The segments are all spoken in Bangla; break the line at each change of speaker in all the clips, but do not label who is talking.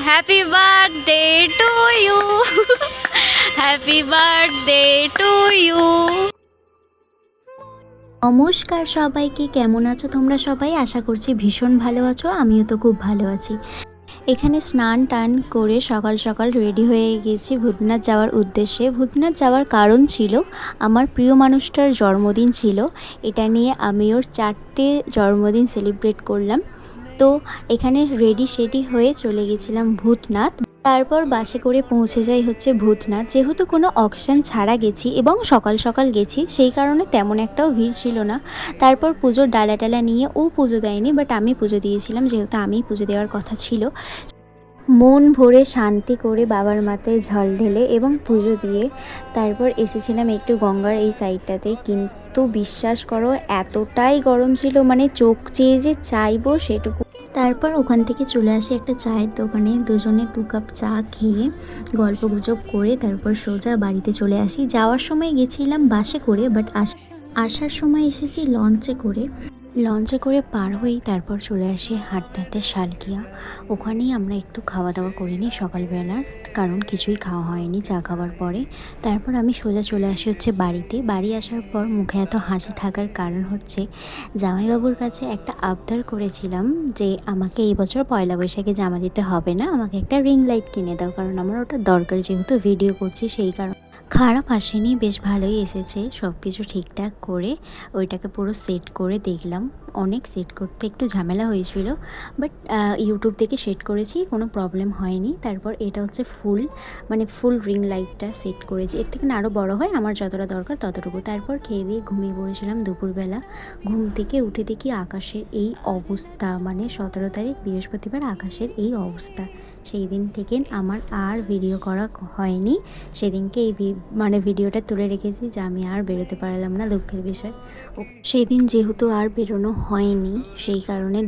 Happy birthday to you. Happy birthday to you. নমস্কার সবাইকে, কেমন আছো তোমরা সবাই? আশা করছি ভীষণ ভালো আছো, আমিও তো খুব ভালো আছি। এখানে স্নান টান করে সকাল সকাল রেডি হয়ে গেছি ভূতনাথ যাওয়ার উদ্দেশ্যে। ভূতনাথ যাওয়ার কারণ ছিল আমার প্রিয় মানুষটার জন্মদিন ছিল, এটা নিয়ে আমি ওর 4টে জন্মদিন সেলিব্রেট করলাম। তো এখানে রেডি সেডি হয়ে চলে গেছিলাম ভূতনাথ। তারপর বাসে করে পৌঁছে যাই হচ্ছে ভূতনাথ। যেহেতু কোনো অকশন ছাড়া গেছি এবং সকাল সকাল গেছি, সেই কারণে তেমন একটাও ভিড় ছিল না। তারপর পুজোর ডালা টালা নিয়ে ও পুজো দেয়নি, বাট আমি পুজো দিয়েছিলাম, যেহেতু আমিই পুজো দেওয়ার কথা ছিল। মন ভরে শান্তি করে বাবার মাথায় জল ঢেলে এবং পুজো দিয়ে তারপর এসেছিলাম একটু গঙ্গার এই সাইডটাতে। কিন্তু বিশ্বাস করো এতটাই গরম ছিল, মানে চোখ চেয়ে যে চাইবো সেটুকু। তারপর ওখান থেকে চলে আসি একটা চায়ের দোকানে, দুজনে 2 কাপ চা খেয়ে গল্প গুজব করে তারপর সোজা বাড়িতে চলে আসি। যাওয়ার সময় গেছিলাম বাসে করে, বাট আসার সময় এসেছি লঞ্চে করে পার হয়েই তারপর চলে আসি হাটদাতে শালকিয়া। ওখানেই আমরা একটু খাওয়া দাওয়া করিনি সকালবেলার, কারণ কিছুই খাওয়া হয়নি চা খাওয়ার পরে। তারপর আমি সোজা চলে আসি হচ্ছে বাড়িতে। বাড়ি আসার পর মুখে এত হাসি থাকার কারণ হচ্ছে জামাইবাবুর কাছে একটা আবদার করেছিলাম যে আমাকে এই বছর পয়লা বৈশাখে জামা দিতে হবে না, আমাকে একটা রিং লাইট কিনে দাও, কারণ আমার ওটা দরকার, যেহেতু ভিডিও করছি সেই কারণে। খারাপ আসেনি, বেশ ভালোই এসেছে। সব কিছু ঠিকঠাক করে ওইটাকে পুরো সেট করে দেখলাম। অনেক সেট করতে একটু ঝামেলা হয়েছিল, বাট ইউটিউব থেকে সেট করেছি, কোনো প্রবলেম হয়নি। তারপর এটা হচ্ছে ফুল রিং লাইটটা সেট করেছি। এর থেকে আরও বড় হয়, আমার যতটা দরকার ততটুকু। তারপর খেয়ে দিয়ে ঘুমিয়ে পড়েছিলাম দুপুরবেলা। ঘুম থেকে উঠে দেখি আকাশের এই অবস্থা, মানে 17 তারিখ বৃহস্পতিবার আকাশের এই অবস্থা। সেই দিন থেকে আমার আর ভিডিও করা হয়নি। সেদিনকে ভিডিওটা তুলে রেখেছি যে আমি আর বেরোতে পারলাম না, দুঃখের বিষয়। সেই দিন যেহেতু আর বেরোনো হয়নি, সেই কারণে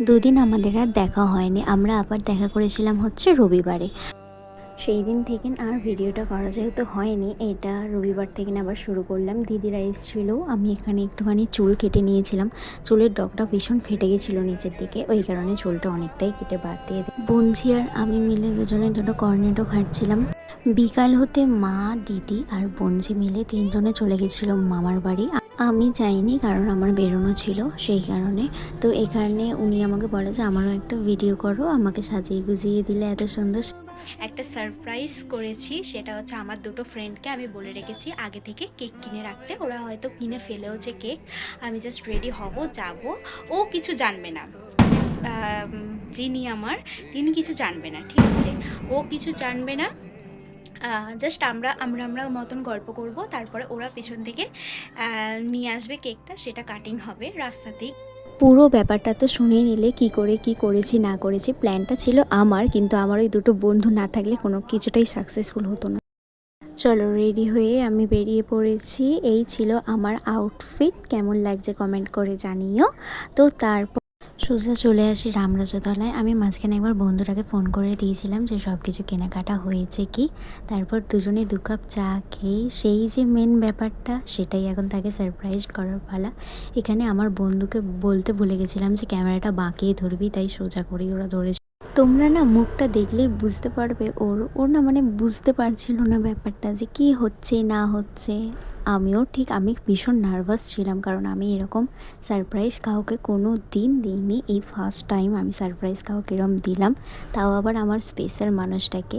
দুদিন আমাদের আর দেখা হয়নি। আমরা আবার দেখা করেছিলাম হচ্ছে রবিবারে। সেই দিন থেকে আর ভিডিওটা করা যেহেতু হয়নি, এটা রবিবার থেকে আবার শুরু করলাম। দিদিরা এসেছিলো, আমি এখানে একটুখানি চুল কেটে নিয়েছিলাম। চুলের ডগটা ভীষণ ফেটে গেছিলো নিচের দিকে, ওই কারণে চুলটা অনেকটাই কেটে বাদ দিয়ে দিই। বঞ্জি আর আমি মিলে দুজনে দুটো কর্নেটো খাচ্ছিলাম। বিকাল হতে মা, দিদি আর বঞ্জি মিলে 3 জনে চলে গেছিলো মামার বাড়ি। আমি যাইনি, কারণ আমার বেরোনো ছিল সেই কারণে। তো এখানে উনি আমাকে বলে যে আমারও একটা ভিডিও করো, আমাকে সাজিয়ে গুজিয়ে দিলে এত সুন্দর। একটা সারপ্রাইজ করেছি, সেটা হচ্ছে আমার দুটো ফ্রেন্ডকে আমি বলে রেখেছি আগে থেকে কেক কিনে রাখতে। ওরা হয়তো কিনে ফেলেওছে কেক, আমি জাস্ট রেডি হব, যাব। ও কিছু জানবে না, যিনি তিনি কিছু জানবে না, ঠিক আছে? ও কিছু জানবে না, জাস্ট আমরা মতন গল্প করব। তারপরে ওরা পিছন থেকে নিয়ে আসবে কেকটা, সেটা কাটিং হবে রাস্তাতেই। পুরো ব্যাপারটা তো শুনে নিলে কি করেছি না করেছি। প্ল্যানটা ছিল আমার, কিন্তু আমার ওই দুটো বন্ধু না থাকলে কোনো কিছুটাই সাকসেসফুল হতো না। চলো, রেডি হয়ে আমি বেরিয়ে পড়েছি। এই ছিল আমার আউটফিট, কেমন লাগছে কমেন্ট করে জানিও। তো তারপর সোজা চলে আসি রামরাজতলায়। আমি মাঝখানে একবার বন্ধুটাকে ফোন করে দিয়েছিলাম যে সব কিছু কেনাকাটা হয়েছে কি। তারপর দুজনে 2 কাপ চা খেয়ে সেই যে মেন ব্যাপারটা, সেটাই এখন তাকে সারপ্রাইজ করার পালা। এখানে আমার বন্ধুকে বলতে ভুলে গেছিলাম যে ক্যামেরাটা বাঁকিয়ে ধরবি, তাই সোজা করেই ওরা ধরেছে। তোমরা না মুখটা দেখলেই বুঝতে পারবে, ওর না মানে বুঝতে পারছিল না ব্যাপারটা যে কি হচ্ছে না হচ্ছে। আমি ভীষণ নার্ভাস ছিলাম, কারণ আমি এরকম সারপ্রাইজ কাউকে কোনো দিন দিইনি। এই ফার্স্ট টাইম আমি সারপ্রাইজ কাউকে এরকম দিলাম, তাও আবার আমার স্পেশাল মানুষটাকে।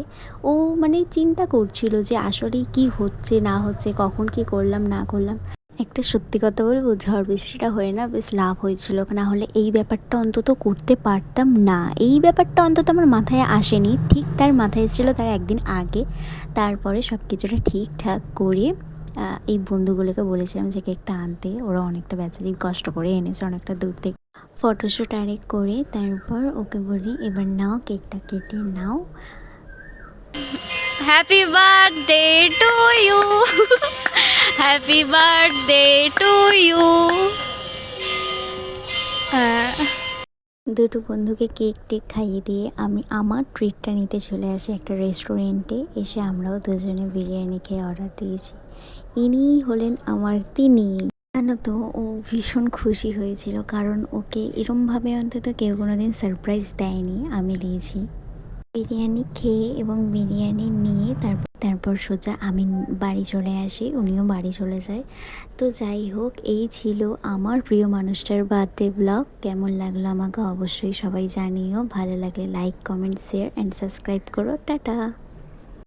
ও মানে চিন্তা করছিল যে আসলেই কি হচ্ছে না হচ্ছে, কখন কি করলাম না করলাম। একটা সত্যি কথা বলবো, ঝড় বৃষ্টিটা হয়ে না বেশ লাভ হয়েছিল, না হলে এই ব্যাপারটা অন্তত করতে পারতাম না। এই ব্যাপারটা অন্তত আমার মাথায় আসেনি, ঠিক তার মাথায় এসেছিল তার একদিন আগে। তারপরে সব কিছুটা ঠিকঠাক করে এই বন্ধুগুলোকে বলেছিলাম যে কেকটা আনতে। ওরা অনেকটা বেচারি কষ্ট করে এনেছে অনেকটা দূর থেকে। ফটোশ্যুট আরেক করে তারপর ওকে বলি এবার নাও কেকটা কেটে নাও। Happy birthday to you. Happy birthday to you. দুটো বন্ধুকে কেক টেক খাইয়ে দিয়ে আমি আমার ট্রিটটা নিতে চলে আসি একটা রেস্টুরেন্টে। এসে আমরাও দুজনে বিরিয়ানি খেয়ে অর্ডার দিয়েছি। ইনিই হলেন আমার তিনি। জানো তো, ও ভীষণ খুশি হয়েছিল, কারণ ওকে এরমভাবে অন্তত কেউ কোনোদিন সারপ্রাইজ দেয়নি, আমি দিয়েছি। বিরিয়ানি খেয়ে এবং বিরিয়ানি নিয়ে তারপর সোজা আমি বাড়ি চলে আসি, উনিও বাড়ি চলে যায়। তো যাই হোক, এই ছিল আমার প্রিয় মানুষটার বার্থডে ব্লগ। কেমন লাগলো আমাকে অবশ্যই সবাই জানিও। ভালো লাগলে like, comment, share and subscribe করো। টাটা।